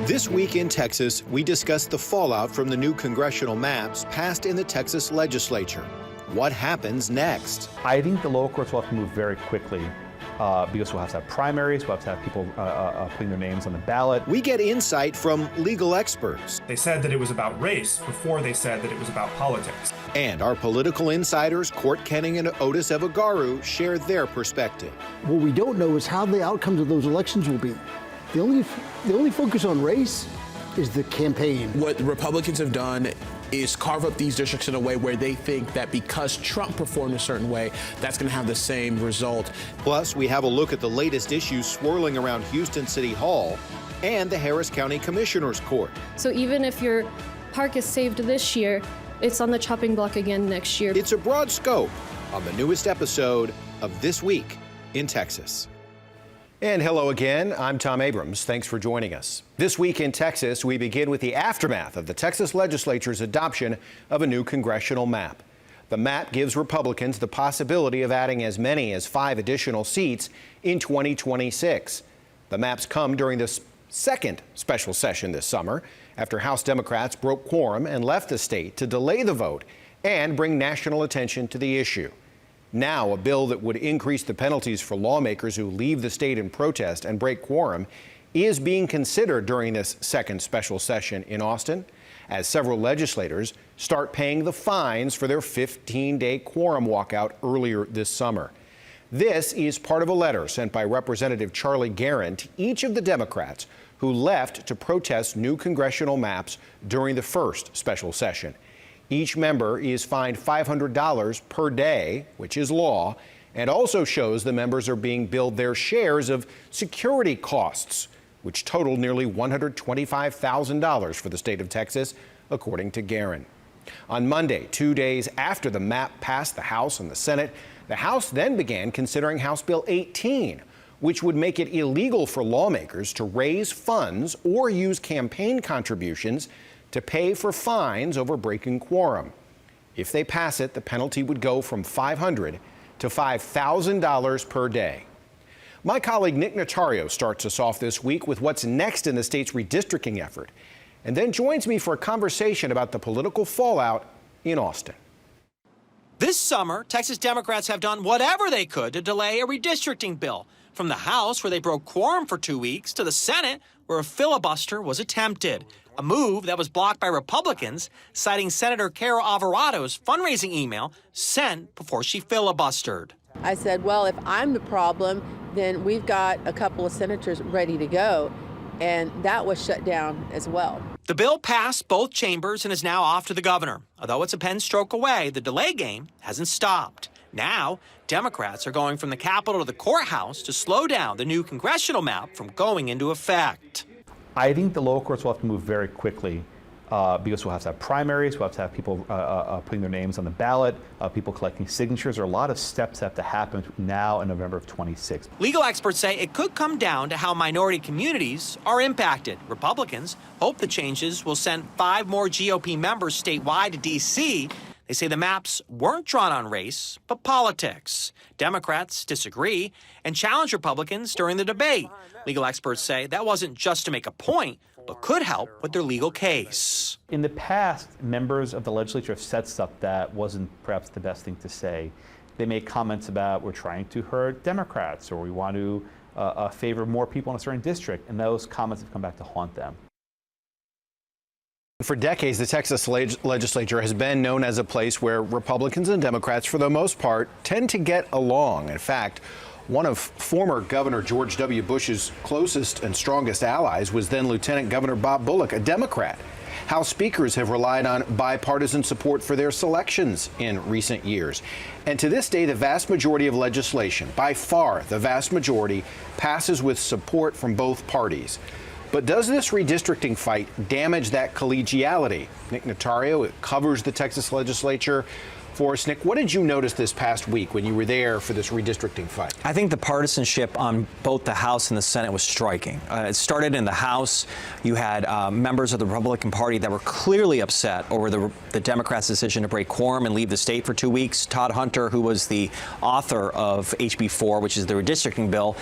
This week in Texas, we discuss the fallout from the new congressional maps passed in the Texas legislature. What happens next? I think the lower courts will have to move very quickly because we'll have to have primaries, we'll have to have people putting their names on the ballot. We get insight from legal experts. They said that it was about race before they said that it was about politics. And our political insiders, Court Kenning and Otis Evagaru, share their perspective. What we don't know is how the outcomes of those elections will be. The only focus on race is the campaign. What Republicans have done is carve up these districts in a way where they think that because Trump performed a certain way, that's going to have the same result. Plus, we have a look at the latest issues swirling around Houston City Hall and the Harris County Commissioner's Court. So even if your park is saved this year, it's on the chopping block again next year. It's a broad scope on the newest episode of This Week in Texas. And hello again, I'm Tom Abrams. Thanks for joining us. This week in Texas, we begin with the aftermath of the Texas legislature's adoption of a new congressional map. The map gives Republicans the possibility of adding as many as 5 additional seats in 2026. The maps come during the second special session this summer after House Democrats broke quorum and left the state to delay the vote and bring national attention to the issue. Now, a bill that would increase the penalties for lawmakers who leave the state in protest and break quorum is being considered during this second special session in Austin, as several legislators start paying the fines for their 15-day quorum walkout earlier this summer. This is part of a letter sent by Representative Charlie Guerin to each of the Democrats who left to protest new congressional maps during the first special session. Each member is fined $500 per day, which is law, and also shows the members are being billed their shares of security costs, which total nearly $125,000 for the state of Texas, according to Guerin. On Monday, 2 days after the map passed the House and the Senate, the House then began considering House Bill 18, which would make it illegal for lawmakers to raise funds or use campaign contributions to pay for fines over breaking quorum. If they pass it, the penalty would go from $500 to $5,000 per day. My colleague Nick Notario starts us off this week with what's next in the state's redistricting effort, and then joins me for a conversation about the political fallout in Austin. This summer, Texas Democrats have done whatever they could to delay a redistricting bill. From the House, where they broke quorum for 2 weeks, to the Senate, where a filibuster was attempted. A move that was blocked by Republicans, citing Senator Carol Alvarado's fundraising email sent before she filibustered. I said, well, if I'm the problem, then we've got a couple of senators ready to go. And that was shut down as well. The bill passed both chambers and is now off to the governor. Although it's a pen stroke away, the delay game hasn't stopped. Now, Democrats are going from the Capitol to the courthouse to slow down the new congressional map from going into effect. I think the lower courts will have to move very quickly because we'll have to have primaries, we'll have to have people putting their names on the ballot, people collecting signatures. There are a lot of steps that have to happen between now and November of 26. Legal experts say it could come down to how minority communities are impacted. Republicans hope the changes will send 5 more GOP members statewide to D.C. They say the maps weren't drawn on race, but politics. Democrats disagree and challenge Republicans during the debate. Legal experts say that wasn't just to make a point, but could help with their legal case. In the past, members of the legislature have said stuff that wasn't perhaps the best thing to say. They made comments about we're trying to hurt Democrats or we want to favor more people in a certain district, and those comments have come back to haunt them. For decades, the Texas legislature has been known as a place where Republicans and Democrats, for the most part, tend to get along. In fact, one of former Governor George W. Bush's closest and strongest allies was then Lieutenant Governor Bob Bullock, a Democrat. House speakers have relied on bipartisan support for their selections in recent years. And to this day, the vast majority of legislation, by far the vast majority, passes with support from both parties. But does this redistricting fight damage that collegiality? Nick Notario, it covers the Texas legislature for us. Nick, what did you notice this past week when you were there for this redistricting fight? I think the partisanship on both the House and the Senate was striking. It started in the House. You had members of the Republican Party that were clearly upset over the Democrats' decision to break quorum and leave the state for 2 weeks. Todd Hunter, who was the author of HB 4, which is the redistricting bill,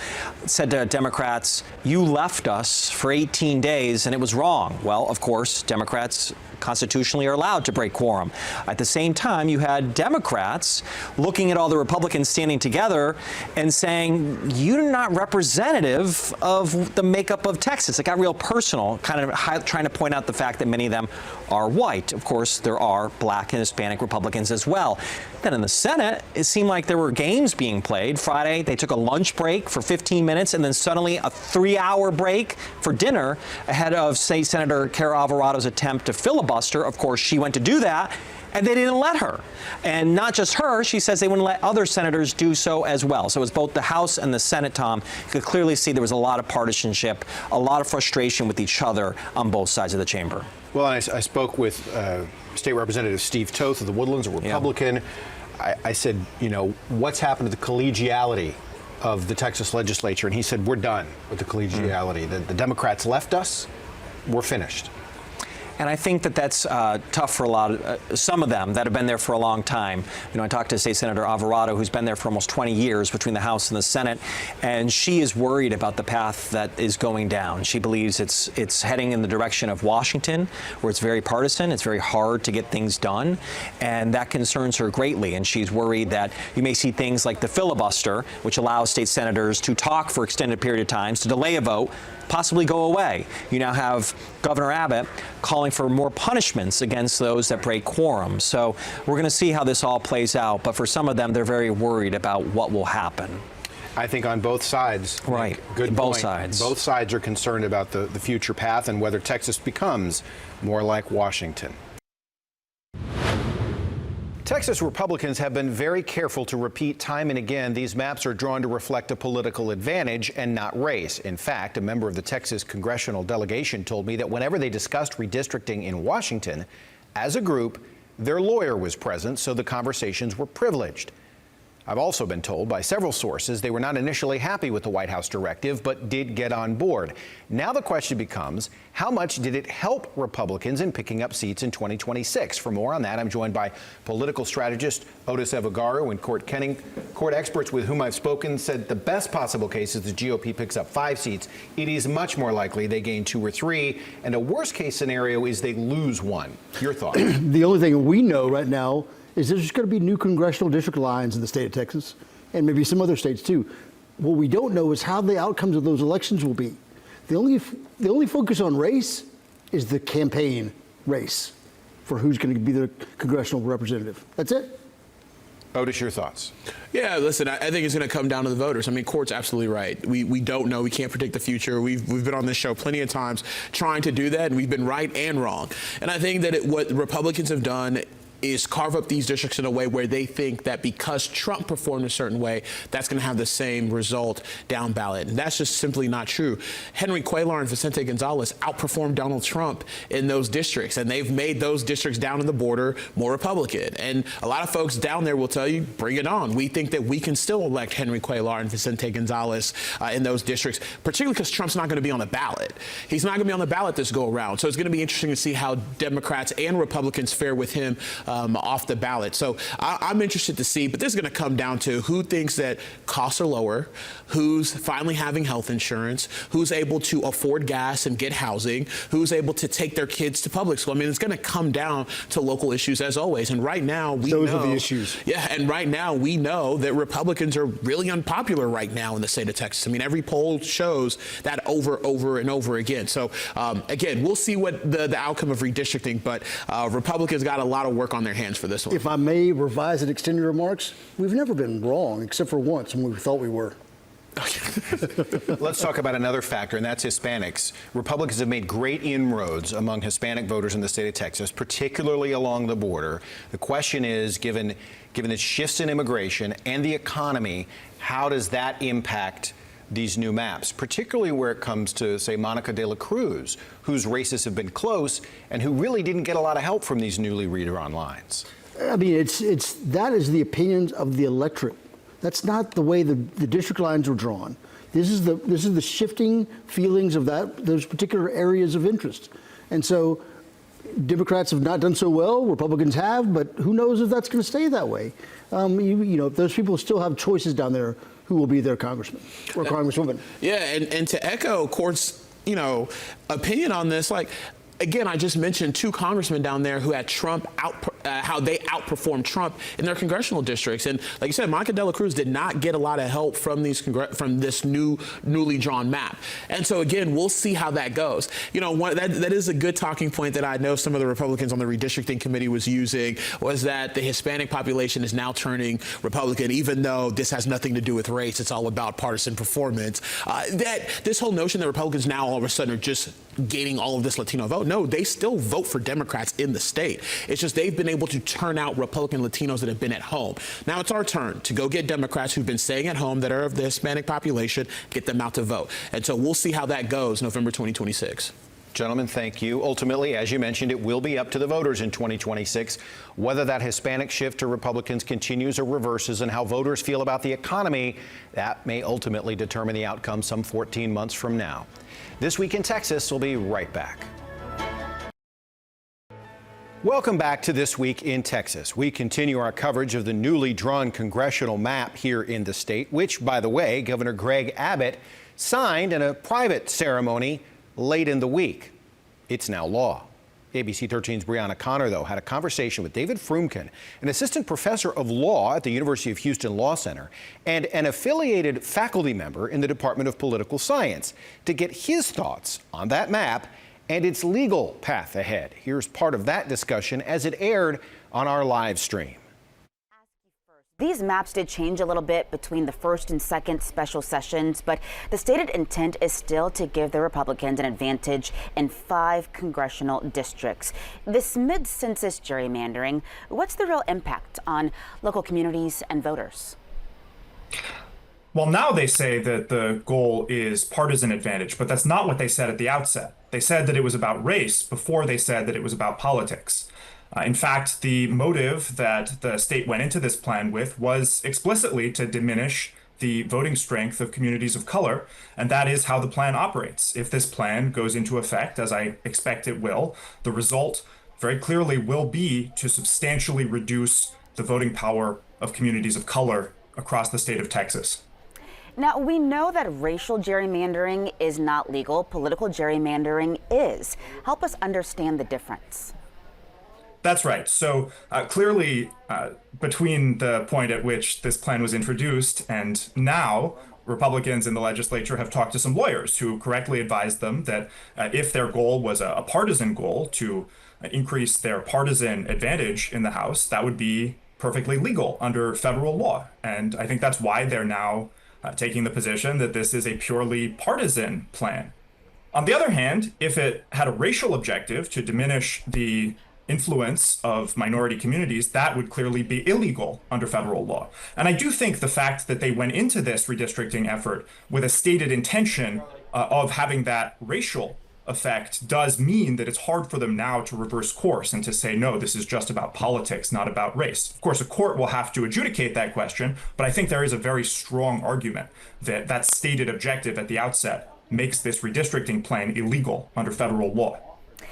said to Democrats, "You left us for 18 days and it was wrong." Well, of course, Democrats constitutionally are allowed to break quorum. At the same time, you had Democrats looking at all the Republicans standing together and saying, "You're not representative of the makeup of Texas." It got real personal, kind of trying to point out the fact that many of them are white. Of course, there are black and Hispanic Republicans as well. Then in the Senate, it seemed like there were games being played. Friday, they took a lunch break for 15 minutes and then suddenly a 3-hour break for dinner ahead of State Senator Cara Alvarado's attempt to filibuster. Of course, she went to do that, and they didn't let her. And not just her, she says they wouldn't let other senators do so as well. So it was both the House and the Senate, Tom. You could clearly see there was a lot of partisanship, a lot of frustration with each other on both sides of the chamber. Well, I spoke with State Representative Steve Toth of the Woodlands, a Republican. Yeah. I said, you know, what's happened to the collegiality of the Texas legislature? And he said, we're done with the collegiality. The Democrats left us. We're finished. And I think that that's tough for a lot of some of them that have been there for a long time. You know, I talked to State Senator Alvarado, who's been there for almost 20 years between the House and the Senate, and she is worried about the path that is going down. She believes it's heading in the direction of Washington, where it's very partisan, it's very hard to get things done, and that concerns her greatly. And she's worried that you may see things like the filibuster, which allows state senators to talk for extended period of times, to delay a vote, possibly go away. You now have Governor Abbott calling for more punishments against those that break quorum. So we're going to see how this all plays out. But for some of them, they're very worried about what will happen. I think on both sides. Right. Good both point. sides. Both sides are concerned about the future path and whether Texas becomes more like Washington. Texas Republicans have been very careful to repeat time and again these maps are drawn to reflect a political advantage and not race. In fact, a member of the Texas congressional delegation told me that whenever they discussed redistricting in Washington, as a group, their lawyer was present, so the conversations were privileged. I've also been told by several sources they were not initially happy with the White House directive, but did get on board. Now the question becomes, how much did it help Republicans in picking up seats in 2026? For more on that, I'm joined by political strategist Otis Evagaru and Court Kenning. Court experts with whom I've spoken said the best possible case is the GOP picks up 5 seats. It is much more likely they gain 2 or 3, and a worst case scenario is they lose 1. Your thoughts? The only thing we know right now is there's going to be new congressional district lines in the state of Texas, and maybe some other states too. What we don't know is how the outcomes of those elections will be. The only focus on race is the campaign race for who's going to be the congressional representative. That's it. Otis, your thoughts? Yeah, listen, I think it's going to come down to the voters. I mean, Court's absolutely right. We don't know. We can't predict the future. We've been on this show plenty of times trying to do that, and we've been right and wrong. And I think that what Republicans have done is carve up these districts in a way where they think that because Trump performed a certain way, that's going to have the same result down ballot. And that's just simply not true. Henry Cuellar and Vicente Gonzalez outperformed Donald Trump in those districts, and they've made those districts down in the border more Republican. And a lot of folks down there will tell you, bring it on. We think that we can still elect Henry Cuellar and Vicente Gonzalez in those districts, particularly because Trump's not going to be on the ballot. He's not going to be on the ballot this go around. So it's going to be interesting to see how Democrats and Republicans fare with him off the ballot. So I'm interested to see, but this is going to come down to who thinks that costs are lower, who's finally having health insurance, who's able to afford gas and get housing, who's able to take their kids to public school. I mean, it's going to come down to local issues as always. And right now we know. Those are the issues. Yeah, and right now we know that Republicans are really unpopular right now in the state of Texas. I mean, every poll shows that over and over again. So again, we'll see what the outcome of redistricting, but Republicans got a lot of work on their hands for this one. If I may revise and extend your remarks, we've never been wrong except for once when we thought we were. Let's talk about another factor, and that's Hispanics. Republicans have made great inroads among Hispanic voters in the state of Texas, particularly along the border. The question is, given the shifts in immigration and the economy, how does that impact these new maps, particularly where it comes to, say, Monica de la Cruz, whose races have been close and who really didn't get a lot of help from these newly redrawn lines? I mean, that is the opinions of the electorate. That's not the way the district lines were drawn. This is the shifting feelings of those particular areas of interest. And so Democrats have not done so well, Republicans have, but who knows if that's going to stay that way. Those people still have choices down there who will be their congressman or congresswoman. Yeah, and to echo Court's, opinion on this, again, I just mentioned two congressmen down there who had Trump how they outperformed Trump in their congressional districts. And like you said, Monica De La Cruz did not get a lot of help from this newly drawn map. And so again, we'll see how that goes. That is a good talking point that I know some of the Republicans on the redistricting committee was using, was that the Hispanic population is now turning Republican, even though this has nothing to do with race. It's all about partisan performance. That this whole notion that Republicans now all of a sudden are just gaining all of this Latino vote. No, they still vote for Democrats in the state. It's just they've been able to turn out Republican Latinos that have been at home. Now it's our turn to go get Democrats who've been staying at home that are of the Hispanic population, get them out to vote. And so we'll see how that goes November 2026. Gentlemen, thank you. Ultimately, as you mentioned, it will be up to the voters in 2026 whether that Hispanic shift to Republicans continues or reverses, and how voters feel about the economy. That may ultimately determine the outcome some 14 months from now. This Week in Texas will be right back. Welcome back to This Week in Texas. We continue our coverage of the newly drawn congressional map here in the state, which, by the way, Governor Greg Abbott signed in a private ceremony late in the week. It's now law. ABC13's Brianna Connor, though, had a conversation with David Frumkin, an assistant professor of law at the University of Houston Law Center and an affiliated faculty member in the Department of Political Science, to get his thoughts on that map and its legal path ahead. Here's part of that discussion as it aired on our live stream. These maps did change a little bit between the first and second special sessions, but the stated intent is still to give the Republicans an advantage in 5 congressional districts. This mid-census gerrymandering, what's the real impact on local communities and voters? Well, now they say that the goal is partisan advantage, but that's not what they said at the outset. They said that it was about race before they said that it was about politics. In fact, the motive that the state went into this plan with was explicitly to diminish the voting strength of communities of color, and that is how the plan operates. If this plan goes into effect, as I expect it will, the result very clearly will be to substantially reduce the voting power of communities of color across the state of Texas. Now, we know that racial gerrymandering is not legal. Political gerrymandering is. Help us understand the difference. That's right. So clearly, between the point at which this plan was introduced and now, Republicans in the legislature have talked to some lawyers who correctly advised them that if their goal was a partisan goal to increase their partisan advantage in the House, that would be perfectly legal under federal law. And I think that's why they're now taking the position that this is a purely partisan plan. On the other hand, if it had a racial objective to diminish the influence of minority communities, that would clearly be illegal under federal law. And I do think the fact that they went into this redistricting effort with a stated intention of having that racial effect does mean that it's hard for them now to reverse course and to say, no, this is just about politics, not about race. Of course, a court will have to adjudicate that question, but I think there is a very strong argument that that stated objective at the outset makes this redistricting plan illegal under federal law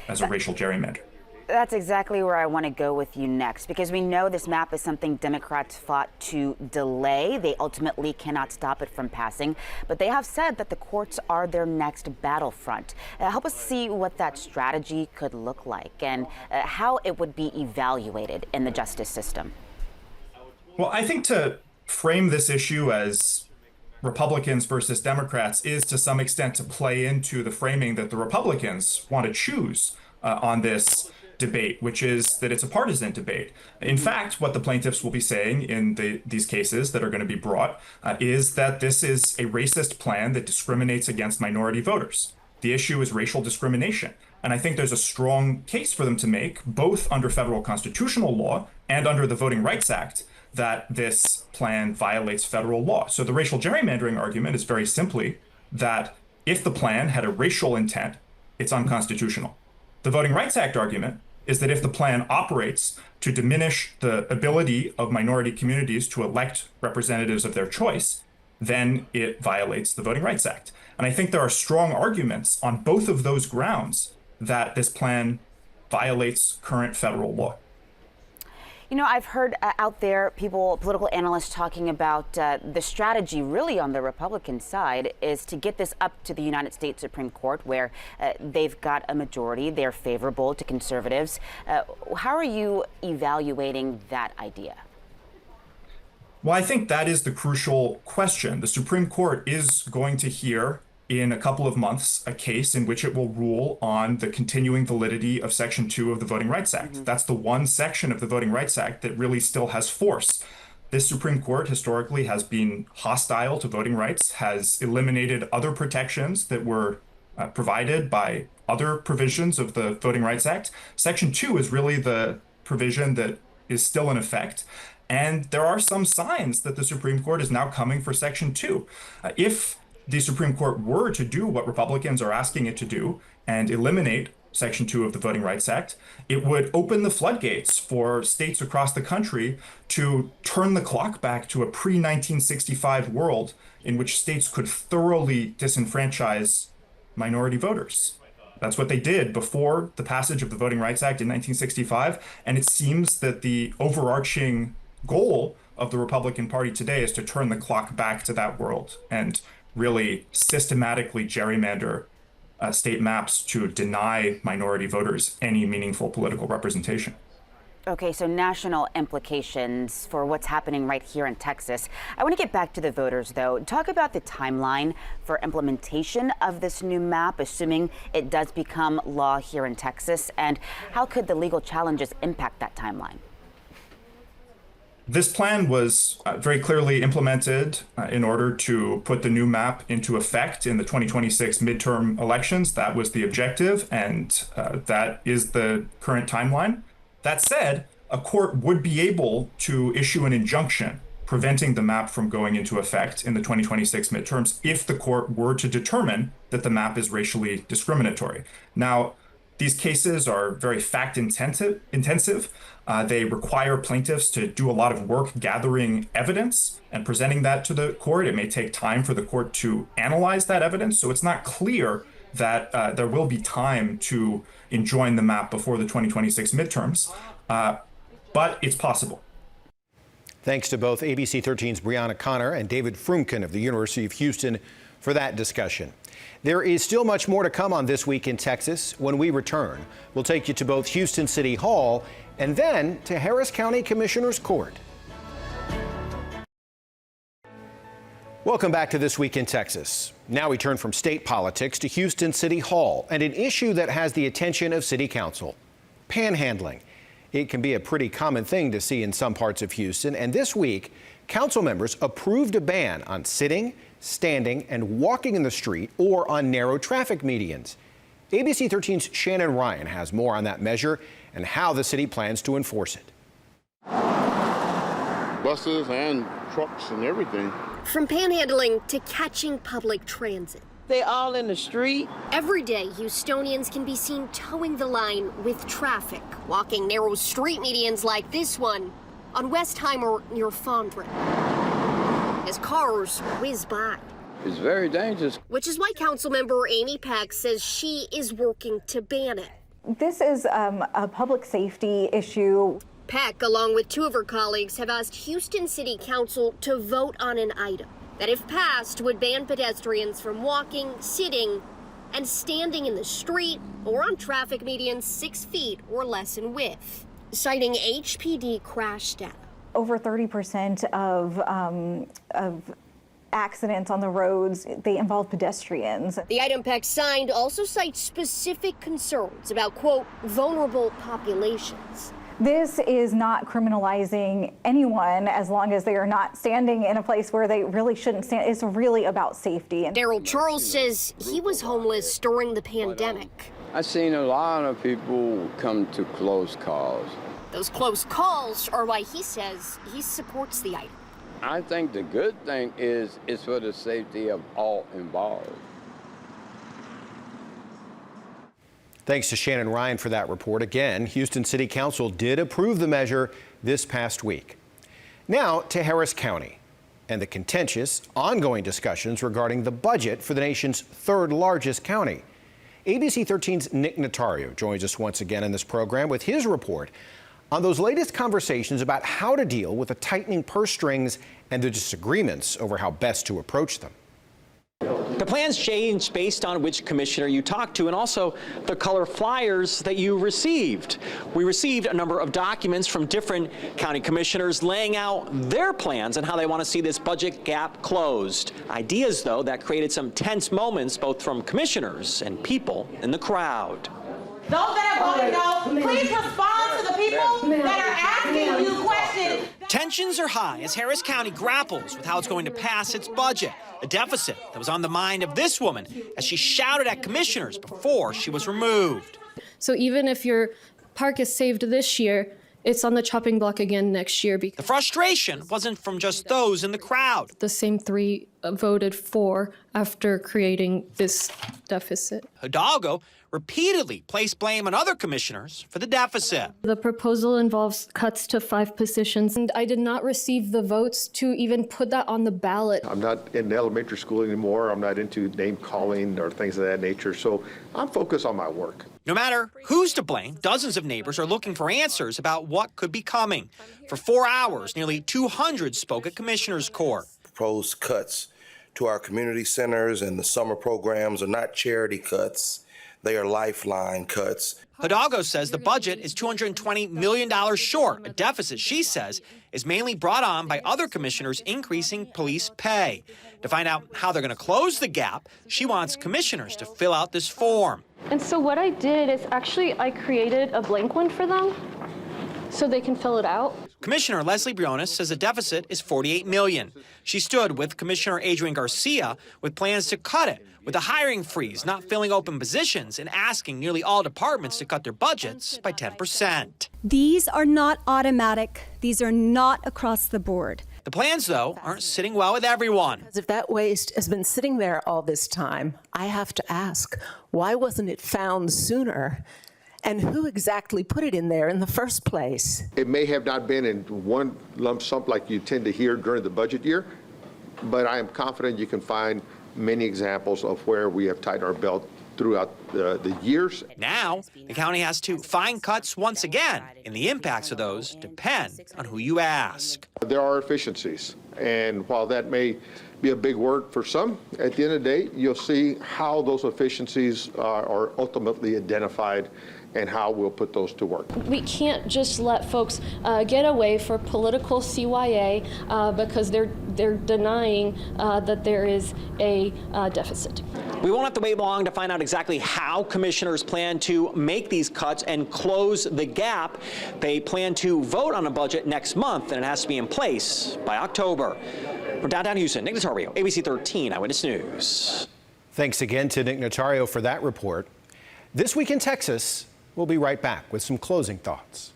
as a racial gerrymander. That's exactly where I want to go with you next, because we know this map is something Democrats fought to delay. They ultimately cannot stop it from passing, but they have said that the courts are their next battlefront. Help us see what that strategy could look like and how it would be evaluated in the justice system. Well, I think to frame this issue as Republicans versus Democrats is to some extent to play into the framing that the Republicans want to choose on this debate, which is that it's a partisan debate. In fact, what the plaintiffs will be saying in these cases that are going to be brought is that this is a racist plan that discriminates against minority voters. The issue is racial discrimination. And I think there's a strong case for them to make, both under federal constitutional law and under the Voting Rights Act, that this plan violates federal law. So the racial gerrymandering argument is very simply that if the plan had a racial intent, it's unconstitutional. The Voting Rights Act argument is that if the plan operates to diminish the ability of minority communities to elect representatives of their choice, then it violates the Voting Rights Act. And I think there are strong arguments on both of those grounds that this plan violates current federal law. You know, I've heard out there political analysts talking about the strategy really on the Republican side is to get this up to the United States Supreme Court where they've got a majority. They're favorable to conservatives. How are you evaluating that idea? Well, I think that is the crucial question. The Supreme Court is going to hear in a couple of months a case in which it will rule on the continuing validity of Section 2 of the Voting Rights Act. That's the one section of the Voting Rights Act that really still has force. This Supreme Court historically has been hostile to voting rights, has eliminated other protections that were provided by other provisions of the Voting Rights Act. Section 2 is really the provision that is still in effect. And there are some signs that the Supreme Court is now coming for Section 2. If the Supreme Court were to do what Republicans are asking it to do and eliminate Section 2 of the Voting Rights Act, it would open the floodgates for states across the country to turn the clock back to a pre-1965 world in which states could thoroughly disenfranchise minority voters. That's what they did before the passage of the Voting Rights Act in 1965, and it seems that the overarching goal of the Republican Party today is to turn the clock back to that world and really systematically gerrymander state maps to deny minority voters any meaningful political representation. Okay, so national implications for what's happening right here in Texas. I want to get back to the voters, though. Talk about the timeline for implementation of this new map, assuming it does become law here in Texas, and how could the legal challenges impact that timeline? This plan was very clearly implemented in order to put the new map into effect in the 2026 midterm elections. That was the objective, and that is the current timeline. That said, a court would be able to issue an injunction preventing the map from going into effect in the 2026 midterms if the court were to determine that the map is racially discriminatory. Now, these cases are very fact-intensive. They require plaintiffs to do a lot of work gathering evidence and presenting that to the court. It may take time for the court to analyze that evidence, so it's not clear that there will be time to enjoin the map before the 2026 midterms, but it's possible. Thanks to both ABC13's Brianna Connor and David Frumkin of the University of Houston for that discussion. There is still much more to come on This Week in Texas. When we return, we'll take you to both Houston City Hall and then to Harris County Commissioner's Court. Welcome back to This Week in Texas. Now we turn from state politics to Houston City Hall and an issue that has the attention of City Council: panhandling. It can be a pretty common thing to see in some parts of Houston, and this week, council members approved a ban on sitting, standing, and walking in the street or on narrow traffic medians. ABC 13's Shannon Ryan has more on that measure and how the city plans to enforce it. Buses and trucks and everything. From panhandling to catching public transit. They all in the street. Every day, Houstonians can be seen towing the line with traffic, walking narrow street medians like this one on Westheimer near Fondren, as cars whiz by. It's very dangerous. Which is why Councilmember Amy Peck says she is working to ban it. This is a public safety issue. Peck, along with two of her colleagues, have asked Houston City Council to vote on an item that, if passed, would ban pedestrians from walking, sitting, and standing in the street or on traffic medians 6 feet or less in width, citing HPD crash data. Over 30% of accidents on the roads, they involve pedestrians. The item Peck signed also cites specific concerns about, quote, vulnerable populations. This is not criminalizing anyone as long as they are not standing in a place where they really shouldn't stand. It's really about safety. Daryl Charles says he was homeless during the pandemic. I've seen a lot of people come to close calls. Those close calls are why he says he supports the item. I think the good thing is it's for the safety of all involved. Thanks to Shannon Ryan for that report. Again, Houston City Council did approve the measure this past week. Now to Harris County and the contentious, ongoing discussions regarding the budget for the nation's third largest county. ABC13's Nick Notario joins us once again in this program with his report on those latest conversations about how to deal with the tightening purse strings and the disagreements over how best to approach them. The plans change based on which commissioner you talk to and also the color flyers that you received. We received a number of documents from different county commissioners laying out their plans and how they want to see this budget gap closed. Ideas, though, that created some tense moments both from commissioners and people in the crowd. Those that are voting no, please respond to the people that are asking you questions. Tensions are high as Harris County grapples with how it's going to pass its budget, a deficit that was on the mind of this woman as she shouted at commissioners before she was removed. So even if your park is saved this year, it's on the chopping block again next year. The frustration wasn't from just those in the crowd. The same three voted for after creating this deficit. Hidalgo repeatedly placed blame on other commissioners for the deficit. The proposal involves cuts to 5 positions, and I did not receive the votes to even put that on the ballot. I'm not in elementary school anymore. I'm not into name calling or things of that nature, so I'm focused on my work. No matter who's to blame, dozens of neighbors are looking for answers about what could be coming. For 4 hours, nearly 200 spoke at Commissioners Court. Proposed cuts to our community centers and the summer programs are not charity cuts. They are lifeline cuts. Hidalgo says the budget is $220 million short, a deficit she says is mainly brought on by other commissioners increasing police pay. To find out how they're going to close the gap, she wants commissioners to fill out this form. And so what I did is actually I created a blank one for them so they can fill it out. Commissioner Leslie Briones says the deficit is $48 million. She stood with Commissioner Adrian Garcia with plans to cut it, with a hiring freeze, not filling open positions, and asking nearly all departments to cut their budgets by 10%. These are not automatic. These are not across the board. The plans, though, aren't sitting well with everyone. If that waste has been sitting there all this time, I have to ask, why wasn't it found sooner? And who exactly put it in there in the first place? It may have not been in one lump sum like you tend to hear during the budget year, but I am confident you can find many examples of where we have tightened our belt throughout the years. Now, the county has to find cuts once again, and the impacts of those depend on who you ask. There are efficiencies, and while that may be a big word for some, at the end of the day, you'll see how those efficiencies are ultimately identified and how we'll put those to work. We can't just let folks get away for political CYA because they're denying that there is a deficit. We won't have to wait long to find out exactly how commissioners plan to make these cuts and close the gap. They plan to vote on a budget next month, and it has to be in place by October. From downtown Houston, Nick Notario, ABC 13 Eyewitness News. Thanks again to Nick Notario for that report. This Week in Texas, we'll be right back with some closing thoughts.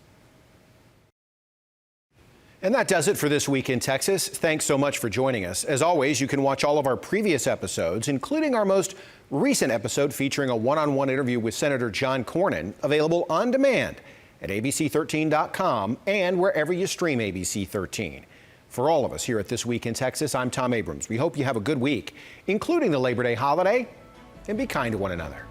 And that does it for This Week in Texas. Thanks so much for joining us. As always, you can watch all of our previous episodes, including our most recent episode featuring a one-on-one interview with Senator John Cornyn, available on demand at ABC13.com and wherever you stream ABC 13. For all of us here at This Week in Texas, I'm Tom Abrams. We hope you have a good week, including the Labor Day holiday, and be kind to one another.